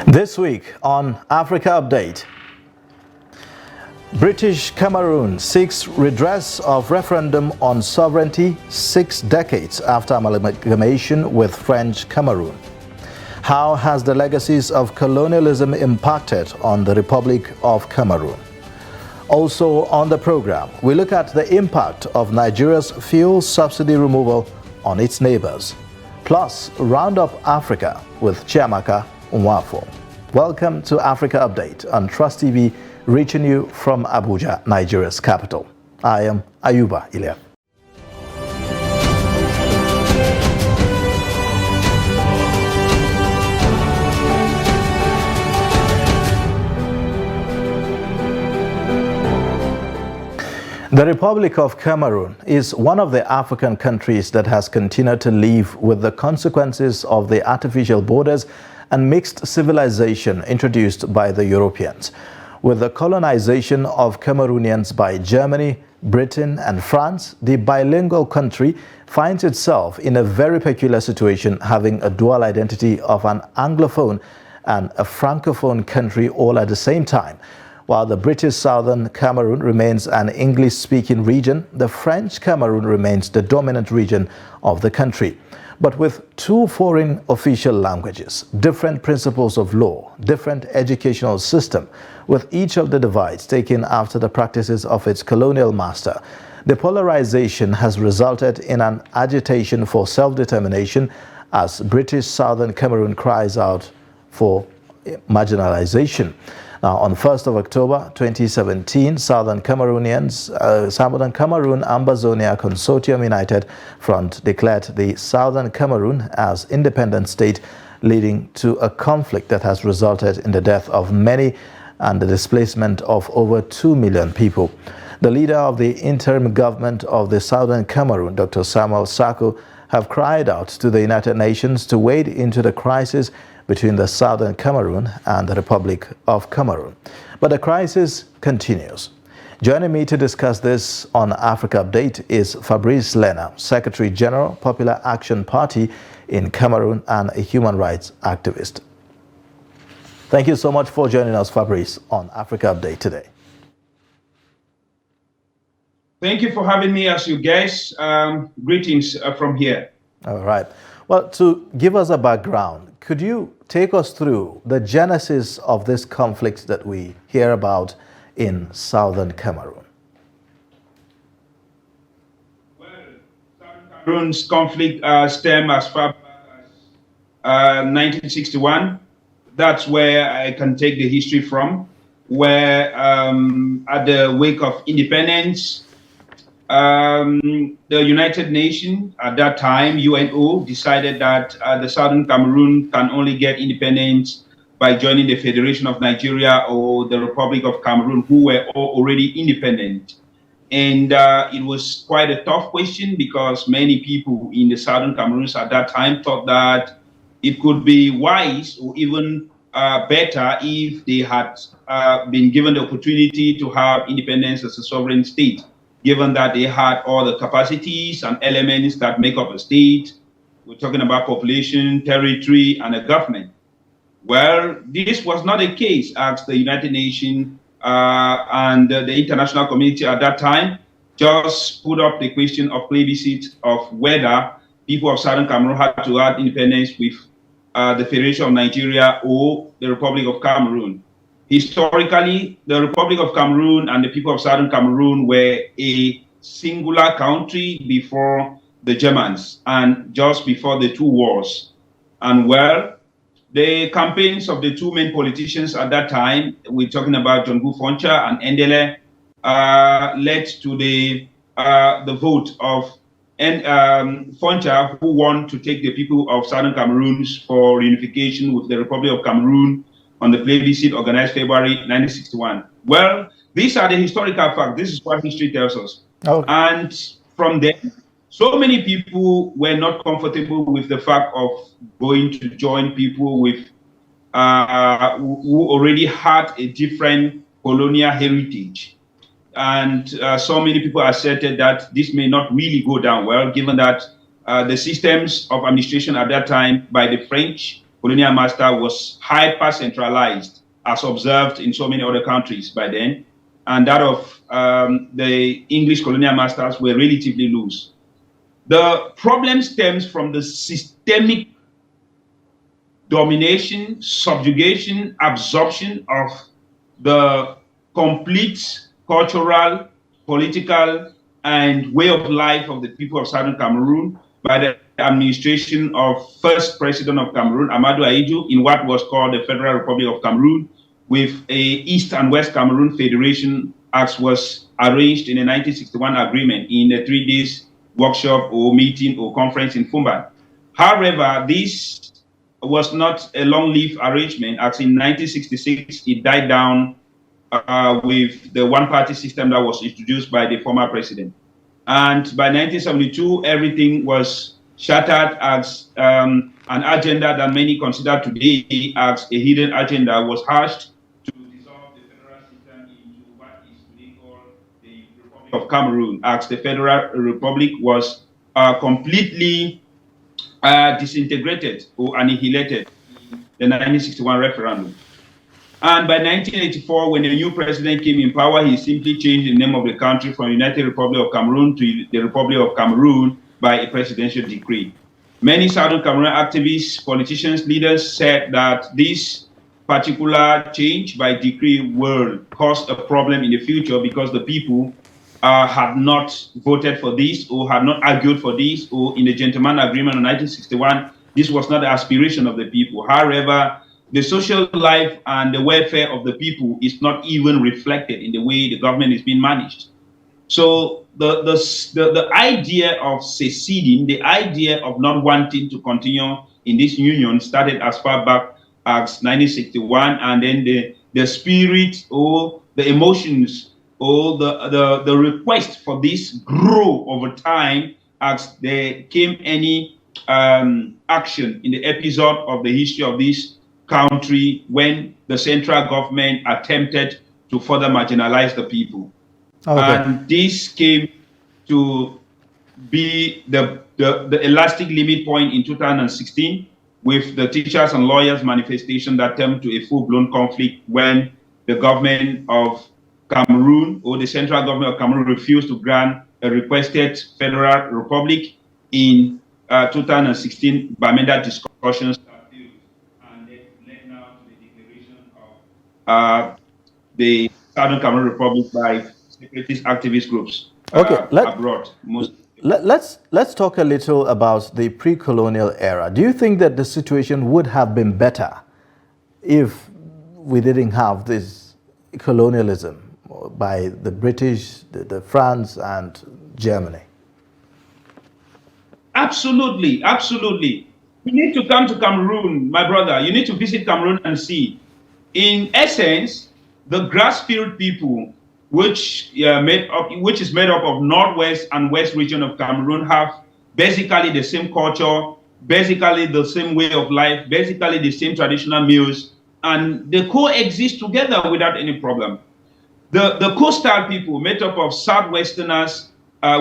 This week on Africa Update, British Cameroon seeks redress of referendum on sovereignty 6 decades after amalgamation with French Cameroon. How has the legacies of colonialism impacted on the Republic of Cameroon? Also on the program, we look at the impact of Nigeria's fuel subsidy removal on its neighbors. Plus, round up Africa with Chiamaka Nwafo. Welcome to Africa Update on Trust TV, reaching you from Abuja, Nigeria's capital. I am Ayuba Ilya. The Republic of Cameroon is one of the African countries that has continued to live with the consequences of the artificial borders and mixed civilization introduced by the Europeans. With the colonization of Cameroonians by Germany, Britain and France, the bilingual country finds itself in a very peculiar situation, having a dual identity of an Anglophone and a Francophone country all at the same time. While the British Southern Cameroon remains an English-speaking region, the French Cameroon remains the dominant region of the country. But with two foreign official languages, different principles of law, different educational system, with each of the divides taken after the practices of its colonial master, the polarization has resulted in an agitation for self-determination as British Southern Cameroon cries out for marginalization. Now, on 1st of October 2017, Southern Cameroon Ambazonia Consortium United Front declared the Southern Cameroon as independent state, leading to a conflict that has resulted in the death of many and the displacement of over 2 million people. The leader of the interim government of the Southern Cameroon, Dr. Samuel Sarko, have cried out to the United Nations to wade into the crisis between the Southern Cameroon and the Republic of Cameroon. But the crisis continues. Joining me to discuss this on Africa Update is Fabrice Lena, Secretary General, Popular Action Party in Cameroon and a human rights activist. Thank you so much for joining us, Fabrice, on Africa Update today. Thank you for having me as you guys. Greetings from here. All right. Well, to give us a background, could you take us through the genesis of this conflict that we hear about in Southern Cameroon? Well, Southern Cameroon's conflict stemmed as far back as 1961. That's where I can take the history from, where at the wake of independence, the United Nations at that time, UNO, decided that the Southern Cameroon can only get independence by joining the Federation of Nigeria or the Republic of Cameroon, who were already independent. And it was quite a tough question because many people in the Southern Cameroons at that time thought that it could be wise or even better if they had been given the opportunity to have independence as a sovereign state, given that they had all the capacities and elements that make up a state. We're talking about population, territory, and a government. Well, this was not the case as the United Nations and the international community at that time just put up the question of plebiscite of whether people of Southern Cameroon had to have independence with the Federation of Nigeria or the Republic of Cameroon. Historically, the Republic of Cameroon and the people of Southern Cameroon were a singular country before the Germans and just before the two wars. And well, the campaigns of the two main politicians at that time, we're talking about John Foncha and Endele, led to the vote of Foncha, who won to take the people of Southern Cameroon for reunification with the Republic of Cameroon on the plebiscite organized February 1961. Well, these are the historical facts. This is what history tells us. Okay. And from there, so many people were not comfortable with the fact of going to join people with who already had a different colonial heritage. And so many people asserted that this may not really go down well, given that the systems of administration at that time by the French colonial master was hyper-centralized, as observed in so many other countries by then, and that of the English colonial masters were relatively loose. The problem stems from the systemic domination, subjugation, absorption of the complete cultural, political, and way of life of the people of Southern Cameroon by the administration of first president of Cameroon, Amadou Ahidjo, in what was called the Federal Republic of Cameroon, with a East and West Cameroon Federation, as was arranged in the 1961 agreement in a 3 days workshop or meeting or conference in Fumban. However, this was not a long-lived arrangement, as in 1966 it died down with the one-party system that was introduced by the former president. And by 1972, everything was shattered as an agenda that many consider today as a hidden agenda was hashed to dissolve the federal system into what is today called the Republic of Cameroon, as the Federal Republic was completely disintegrated or annihilated in the 1961 referendum. And by 1984, when the new president came in power, he simply changed the name of the country from United Republic of Cameroon to the Republic of Cameroon by a presidential decree. Many Southern Cameroon activists, politicians, leaders said that this particular change by decree will cause a problem in the future because the people had not voted for this or had not argued for this, or in the gentleman agreement of 1961, this was not the aspiration of the people. However, the social life and the welfare of the people is not even reflected in the way the government is being managed. So the idea of seceding, the idea of not wanting to continue in this union started as far back as 1961, and then the spirit or the emotions or the request for this grow over time as there came any action in the episode of the history of this country when the central government attempted to further marginalize the people. Okay. And this came to be the elastic limit point in 2016 with the teachers and lawyers manifestation that turned to a full-blown conflict when the government of Cameroon or the central government of Cameroon refused to grant a requested federal republic in 2016 by many discussions that failed, and then led now to the declaration of the Southern Cameroon Republic by separatist activist groups abroad. Let's talk a little about the pre-colonial era. Do you think that the situation would have been better if we didn't have this colonialism by the British, the France, and Germany? Absolutely, absolutely. You need to come to Cameroon, my brother. You need to visit Cameroon and see. In essence, the grassfield people, which is made up of northwest and west region of Cameroon, have basically the same culture, basically the same way of life, basically the same traditional meals, and they coexist together without any problem. The coastal people, made up of southwesterners,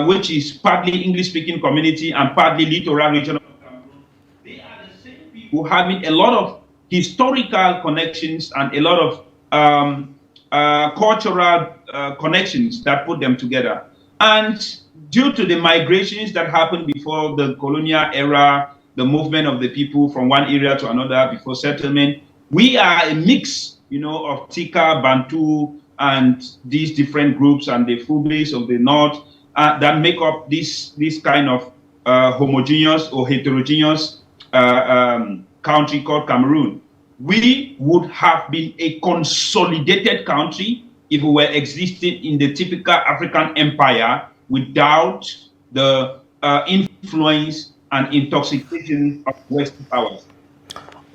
which is partly English-speaking community and partly littoral region of Cameroon, they are the same people having a lot of historical connections and a lot of cultural connections that put them together. And due to the migrations that happened before the colonial era, the movement of the people from one area to another before settlement, we are a mix, of Tika, Bantu, and these different groups and the Fulbeys of the north that make up this kind of homogeneous or heterogeneous country called Cameroon. We would have been a consolidated country if we were existing in the typical African empire without the influence and intoxication of Western powers.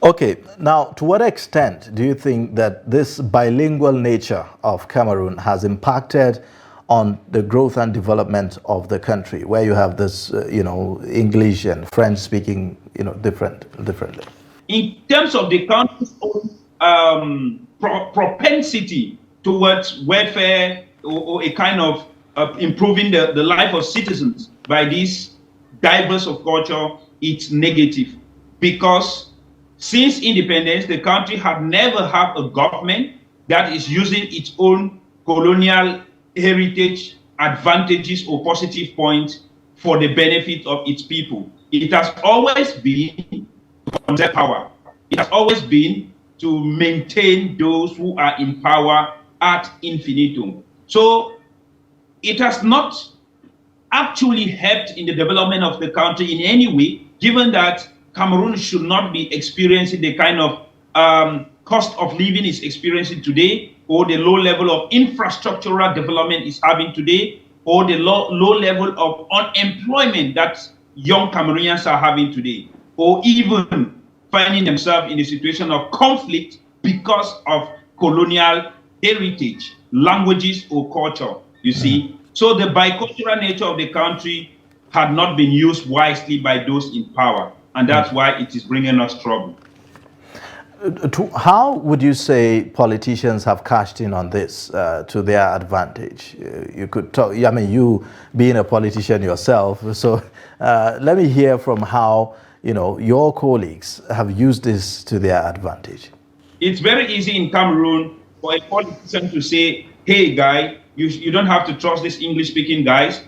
Okay, now to what extent do you think that this bilingual nature of Cameroon has impacted on the growth and development of the country, where you have this, English and French speaking, differently? In terms of the country's own propensity towards welfare or a kind of improving the life of citizens by this diverse of culture, it's negative, because Since independence, the country had never had a government that is using its own colonial heritage, advantages, or positive points for the benefit of its people. It has always been to conserve power. It has always been to maintain those who are in power ad infinitum. So it has not actually helped in the development of the country in any way, given that Cameroon should not be experiencing the kind of cost of living it's experiencing today, or the low level of infrastructural development it's having today, or the low level of unemployment that young Cameroonians are having today, or even finding themselves in a situation of conflict because of colonial heritage, languages, or culture, you see. So the bicultural nature of the country had not been used wisely by those in power, and that's why it is bringing us trouble. How would you say politicians have cashed in on this to their advantage? You could talk, I mean, you being a politician yourself, so let me hear from how, you know, your colleagues have used this to their advantage. It's very easy in Cameroon for a politician to say, hey, guy, you don't have to trust these English-speaking guys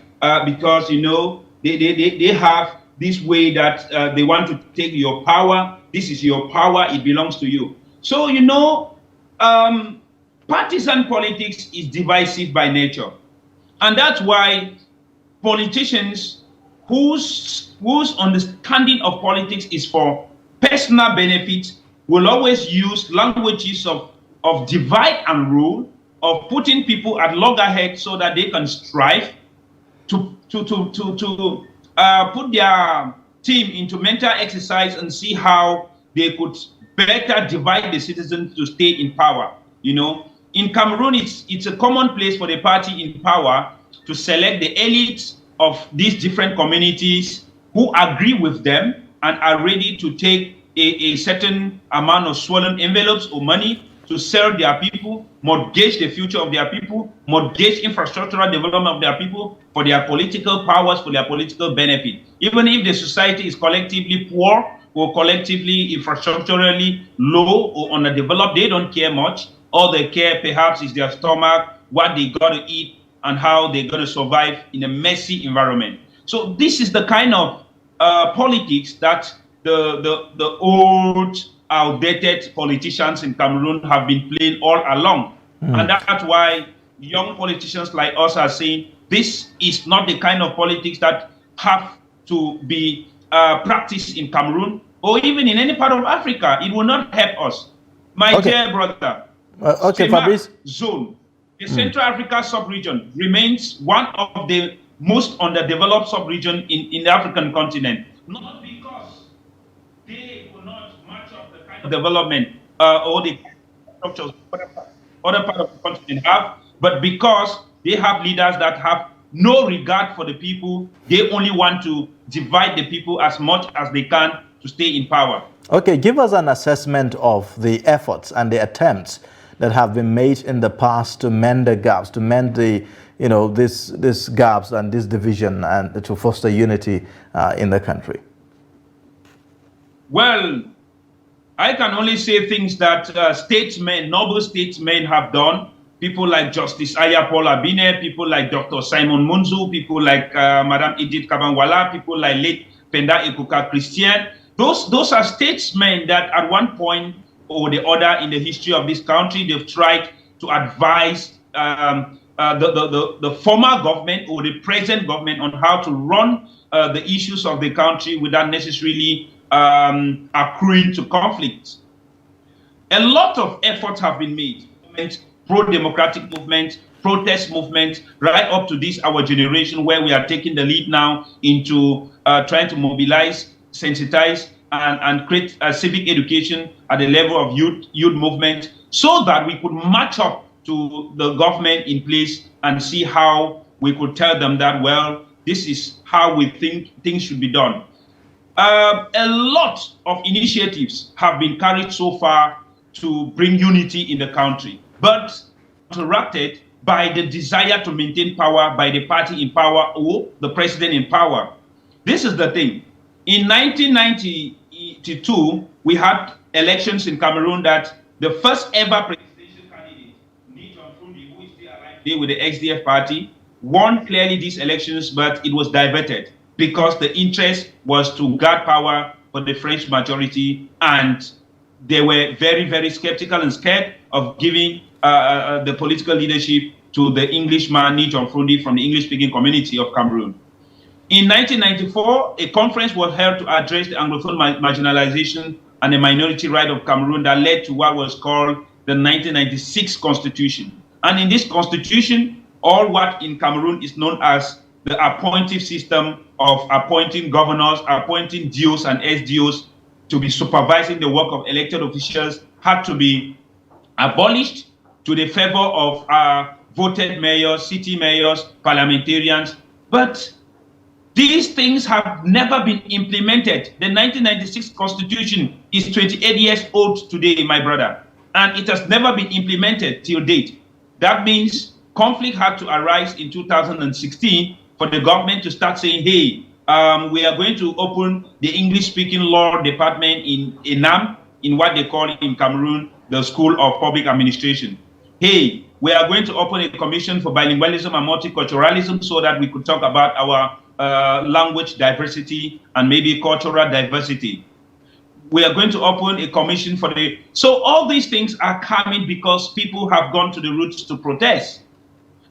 because, you know, they have this way that they want to take your power. This is your power. It belongs to you. So, you know, partisan politics is divisive by nature. And that's why politicians whose understanding of politics is for personal benefit will always use languages of divide and rule, of putting people at loggerheads so that they can strive to put their team into mental exercise and see how they could better divide the citizens to stay in power. You know, in Cameroon, it's a common place for the party in power to select the elites of these different communities who agree with them and are ready to take a certain amount of swollen envelopes or money to sell their people, mortgage the future of their people, mortgage infrastructural development of their people for their political powers, for their political benefit. Even if the society is collectively poor or collectively infrastructurally low or underdeveloped, they don't care much. All they care perhaps is their stomach, what they got to eat, and how they're going to survive in a messy environment. So this is the kind of politics that the old, outdated politicians in Cameroon have been playing all along. And that's why young politicians like us are saying this is not the kind of politics that have to be practiced in Cameroon or even in any part of Africa. It will not help us. My dear brother, Fabrice. Zone, the Central Africa sub-region remains one of the most underdeveloped sub-region in the African continent. Not because they will not match up the kind of development or the structures other part of the continent have, but because they have leaders that have no regard for the people. They only want to divide the people as much as they can to stay in power. Okay, give us an assessment of the efforts and the attempts that have been made in the past to mend the gaps, to mend the, you know, this gaps and this division, and to foster unity in the country. Well, I can only say things that statesmen, noble statesmen have done. People like Justice Aya Paul Abine, people like Dr. Simon Munzu, people like Madame Edith Kabangwala, people like late Penda Ekuka Christian. Those are statesmen that at one point or the other in the history of this country, they've tried to advise the former government or the present government on how to run the issues of the country without necessarily accruing to conflict. A lot of efforts have been made. Pro-democratic movement, protest movement, right up to this our generation where we are taking the lead now into trying to mobilize, sensitize, and create civic education at the level of youth movement so that we could match up to the government in place and see how we could tell them that, well, this is how we think things should be done. A lot of initiatives have been carried so far to bring unity in the country, but interrupted by the desire to maintain power by the party in power or the president in power. This is the thing. In 1990, 1982, we had elections in Cameroon that the first ever presidential candidate, Nijon Fundi, who is still alive today with the XDF party, won clearly these elections, but it was diverted because the interest was to guard power for the French majority, and they were very, very skeptical and scared of giving the political leadership to the Englishman Nijon Fundi from the English-speaking community of Cameroon. In 1994, a conference was held to address the Anglophone marginalization and the minority right of Cameroon that led to what was called the 1996 Constitution. And in this constitution, all what in Cameroon is known as the appointive system of appointing governors, appointing DOs and SDOs to be supervising the work of elected officials had to be abolished to the favor of voted mayors, city mayors, parliamentarians. But these things have never been implemented. The 1996 Constitution is 28 years old today, my brother, and it has never been implemented till date. That means conflict had to arise in 2016 for the government to start saying, hey, we are going to open the English-speaking law department in Enam, in what they call in Cameroon, the School of Public Administration. Hey, we are going to open a commission for bilingualism and multiculturalism so that we could talk about our language diversity and maybe cultural diversity. We are going to open a commission for the... So all these things are coming because people have gone to the roots to protest.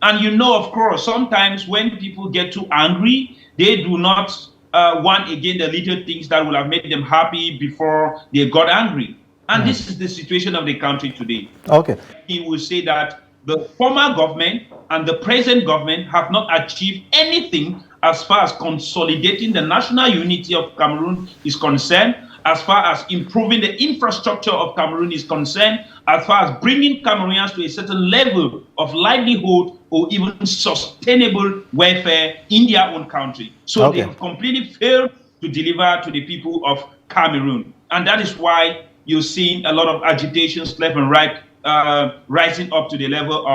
And you know, of course, sometimes when people get too angry, they do not want again the little things that would have made them happy before they got angry. And this is the situation of the country today. Okay. He will say that the former government and the present government have not achieved anything as far as consolidating the national unity of Cameroon is concerned, as far as improving the infrastructure of Cameroon is concerned, as far as bringing Cameroonians to a certain level of livelihood or even sustainable welfare in their own country. So they have completely failed to deliver to the people of Cameroon. And that is why you're seeing a lot of agitations left and right rising up to the level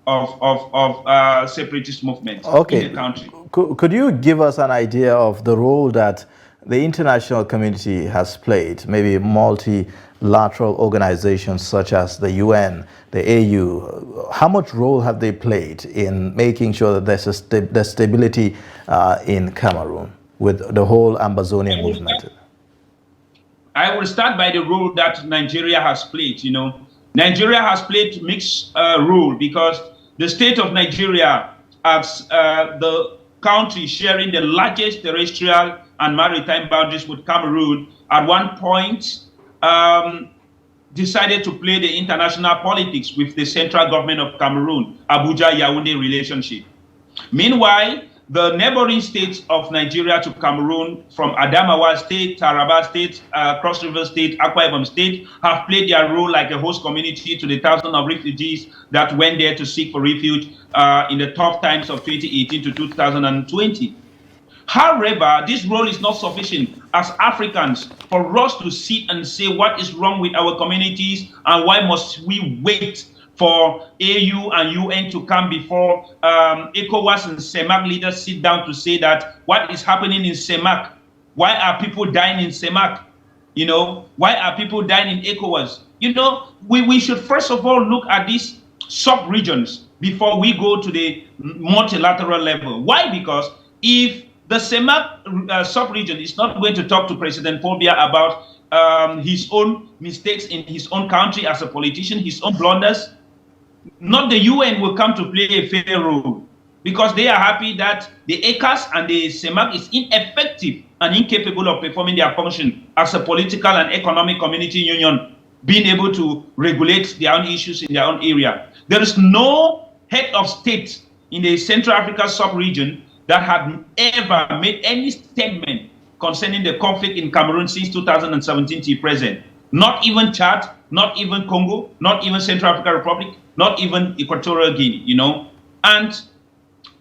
of separatist movements in the country. Could you give us an idea of the role that the international community has played, maybe multilateral organizations such as the UN, the AU? How much role have they played in making sure that there's stability in Cameroon with the whole Ambazonian movement? I will start by the role that Nigeria has played. You know, Nigeria has played mixed role because the state of Nigeria, as the country sharing the largest terrestrial and maritime boundaries with Cameroon, at one point decided to play the international politics with the central government of Cameroon, Abuja-Yaoundé relationship. Meanwhile, the neighboring states of Nigeria to Cameroon, from Adamawa State, Taraba State, Cross River State, Akwa Ibom State, have played their role like a host community to the thousands of refugees that went there to seek for refuge in the tough times of 2018 to 2020. However, this role is not sufficient as Africans for us to sit and say what is wrong with our communities and why must we wait for AU and UN to come before ECOWAS and CEMAC leaders sit down to say that what is happening in CEMAC? Why are people dying in CEMAC? You know, why are people dying in ECOWAS? You know, we should first of all look at these sub-regions before we go to the multilateral level. Why? Because if the CEMAC sub-region is not going to talk to President Paul Biya about his own mistakes in his own country as a politician, his own blunders, not the UN will come to play a fair role because they are happy that the ECAS and the CEMAC is ineffective and incapable of performing their function as a political and economic community union, being able to regulate their own issues in their own area. There is no head of state in the Central Africa sub-region that had ever made any statement concerning the conflict in Cameroon since 2017 to present. Not even Chad, not even Congo, not even Central African Republic, not even Equatorial Guinea, you know. And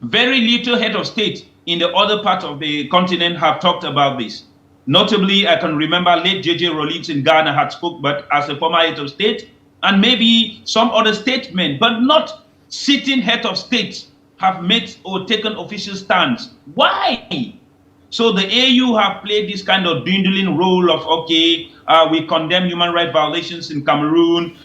very little head of state in the other part of the continent have talked about this. Notably, I can remember late J.J. Rawlings in Ghana had spoke, but as a former head of state, and maybe some other statesmen, but not sitting head of state have made or taken official stands. Why? So the AU have played this kind of dwindling role of, okay, we condemn human rights violations in Cameroon.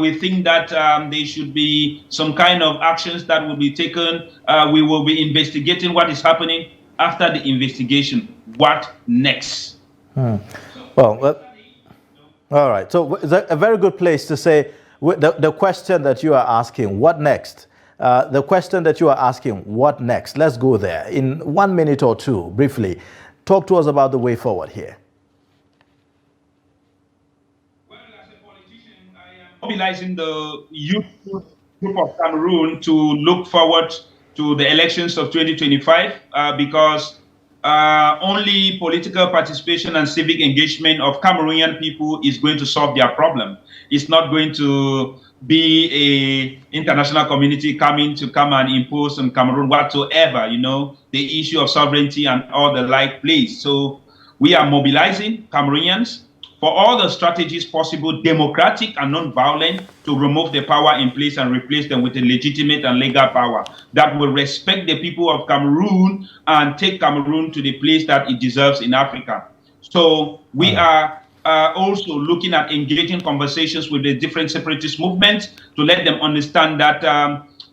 We think that there should be some kind of actions that will be taken. We will be investigating what is happening. After the investigation, what next? Well, all right. So it's a very good place to say the question that you are asking, what next? The question that you are asking, what next? Let's go there. In 1 minute or two, briefly, talk to us about the way forward here. Well, as a politician, I am mobilizing the youth group of Cameroon to look forward to the elections of 2025 because only political participation and civic engagement of Cameroonian people is going to solve their problem. It's not going to be a international community come and impose on Cameroon whatsoever, the issue of sovereignty and all the like place. So we are mobilizing Cameroonians for all the strategies possible, democratic and non-violent, to remove the power in place and replace them with a legitimate and legal power that will respect the people of Cameroon and take Cameroon to the place that it deserves in Africa. So we are also looking at engaging conversations with the different separatist movements to let them understand that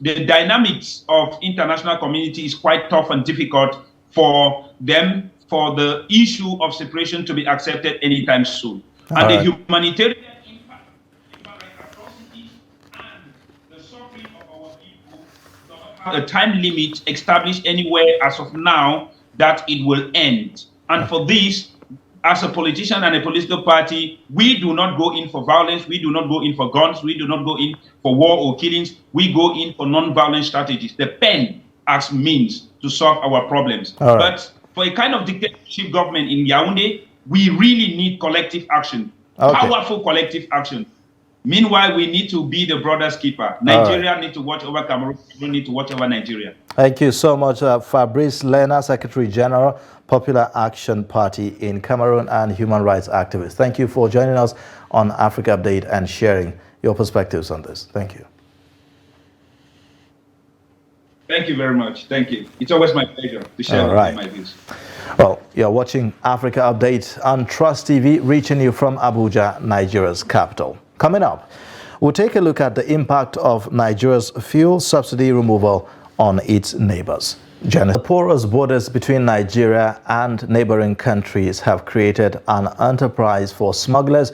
the dynamics of international community is quite tough and difficult for them, for the issue of separation to be accepted anytime soon. And the humanitarian impact, atrocities, and the suffering of our people do not have a time limit established anywhere as of now that it will end. And for this, as a politician and a political party, we do not go in for violence, we do not go in for guns, we do not go in for war or killings, we go in for non-violent strategies. The pen as means to solve our problems. But for a kind of dictatorship government in Yaoundé, we really need collective action, powerful collective action. Meanwhile, we need to be the brother's keeper. Nigeria need to watch over Cameroon, we need to watch over Nigeria. Thank you so much, Fabrice Lena, Secretary General, Popular Action Party in Cameroon and human rights activist. Thank you for joining us on Africa Update and sharing your perspectives on this. Thank you. Thank you very much. Thank you. It's always my pleasure to share my views. Well, you're watching Africa Update on Trust TV, reaching you from Abuja, Nigeria's capital. Coming up, we'll take a look at the impact of Nigeria's fuel subsidy removal on its neighbors. The porous borders between Nigeria and neighboring countries have created an enterprise for smugglers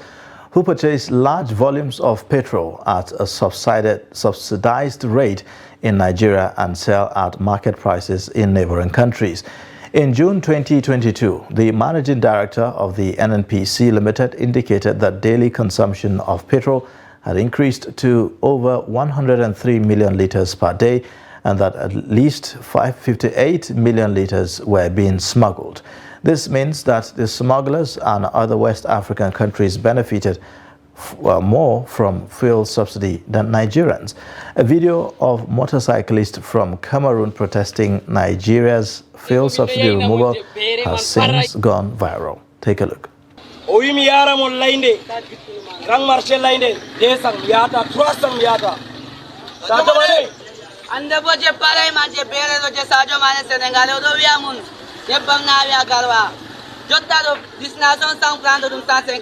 who purchase large volumes of petrol at a subsidized rate in Nigeria and sell at market prices in neighboring countries. In June 2022, the managing director of the NNPC Limited indicated that daily consumption of petrol had increased to over 103 million liters per day and that at least 558 million liters were being smuggled. This means that the smugglers and other West African countries benefited more from fuel subsidy than Nigerians. A video of motorcyclists from Cameroon protesting Nigeria's fuel subsidy removal has since gone viral. Take a look. Jotta do destination sang prendre dum 150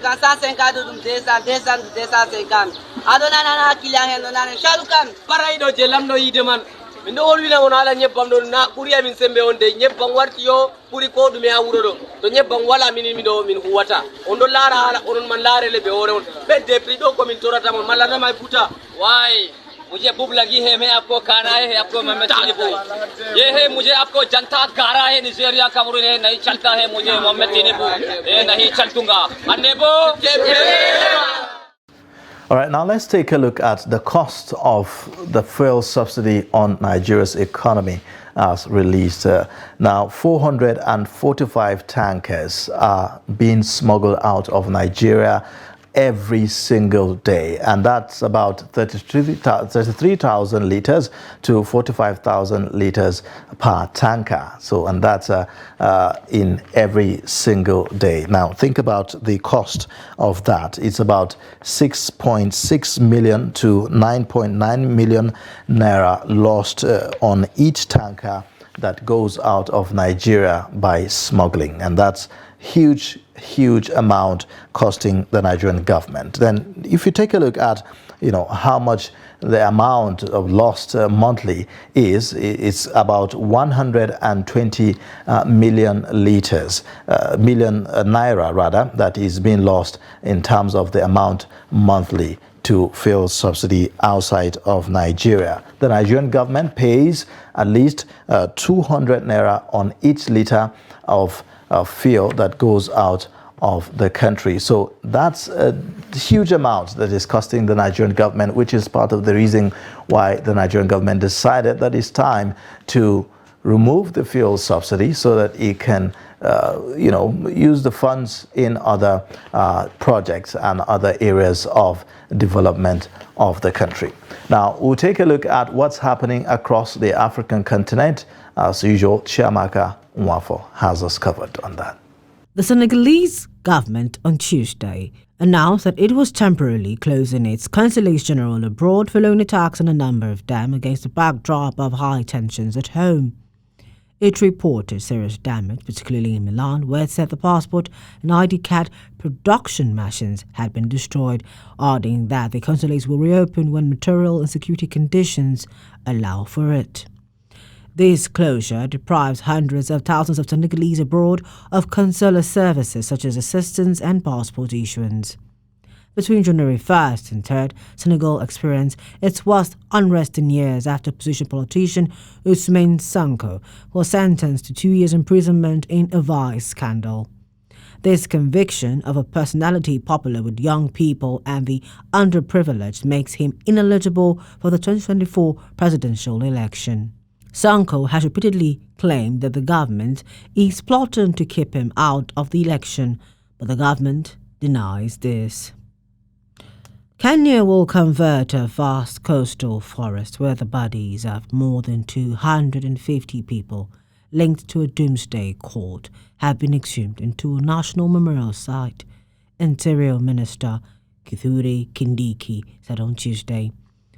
dum 200 adona nana hakila hen no nana shalukan paray do je lamdo yide man min do wolwina on ala nyebbam do na buri amin sembe on de nyebbam warti yo buri ko dum ya wuro do to nyebbam wala min min huwata on do lara ala on man lare le be ore on be de prix do ko min torata mon mala na may puta way मुझे भूख लगी है मैं आपको खाना है आपको मैं तिनिबू ये है मुझे आपको जनता गारा है निजेरिया कैमरून है नहीं चलता है मुझे मोहम्मद तिनिबू ये नहीं चलूंगा अन्नेबो All right, now let's take a look at the cost of the fuel subsidy on Nigeria's economy as released. Now, 445 tankers are being smuggled out of Nigeria every single day, and that's about 33,000 liters to 45,000 liters per tanker. So, and that's in every single day. Now, think about the cost of that. It's about 6.6 million to 9.9 million naira lost on each tanker that goes out of Nigeria by smuggling, and that's huge amount costing the Nigerian government. Then if you take a look at how much the amount of lost monthly is, it's about 120 million liters, million naira rather, that is being lost in terms of the amount monthly to fuel subsidy outside of Nigeria. The Nigerian government pays at least 200 naira on each liter of fuel that goes out of the country. So that's a huge amount that is costing the Nigerian government, which is part of the reason why the Nigerian government decided that it's time to remove the fuel subsidy so that it can use the funds in other projects and other areas of development of the country. Now, we'll take a look at what's happening across the African continent. As usual, Chiamaka Nwafo has us covered on that. The Senegalese government on Tuesday announced that it was temporarily closing its consulates general abroad following attacks on a number of them against the backdrop of high tensions at home. It reported serious damage, particularly in Milan, where it said the passport and ID card production machines had been destroyed, adding that the consulates will reopen when material and security conditions allow for it. This closure deprives hundreds of thousands of Senegalese abroad of consular services such as assistance and passport issuance. Between January 1st and 3rd, Senegal experienced its worst unrest in years after opposition politician Ousmane Sonko was sentenced to 2 years imprisonment in a vice scandal. This conviction of a personality popular with young people and the underprivileged makes him ineligible for the 2024 presidential election. Sonko has repeatedly claimed that the government is plotting to keep him out of the election, but the government denies this. Kenya will convert a vast coastal forest where the bodies of more than 250 people linked to a doomsday cult have been exhumed into a national memorial site, Interior Minister Kithure Kindiki said on Tuesday.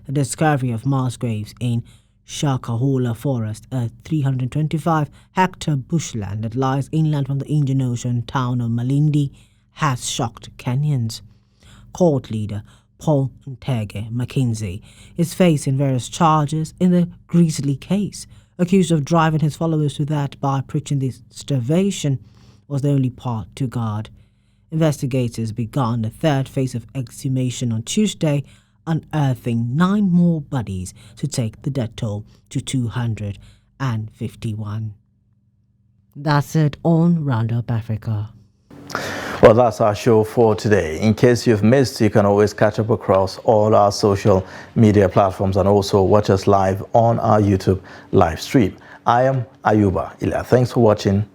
The discovery of mass graves in Shakahola Forest, a 325-hectare bushland that lies inland from the Indian Ocean town of Malindi, has shocked Kenyans. Court leader Paul Ntege Mackenzie is facing various charges in the grisly case, accused of driving his followers to that by preaching that starvation was the only path to God. Investigators began the third phase of exhumation on Tuesday, unearthing 9 more bodies to take the death toll to 251. That's it on Roundup Africa. Well, that's our show for today. In case you've missed, you can always catch up across all our social media platforms and also watch us live on our YouTube live stream. I am Ayuba Ila. Thanks for watching.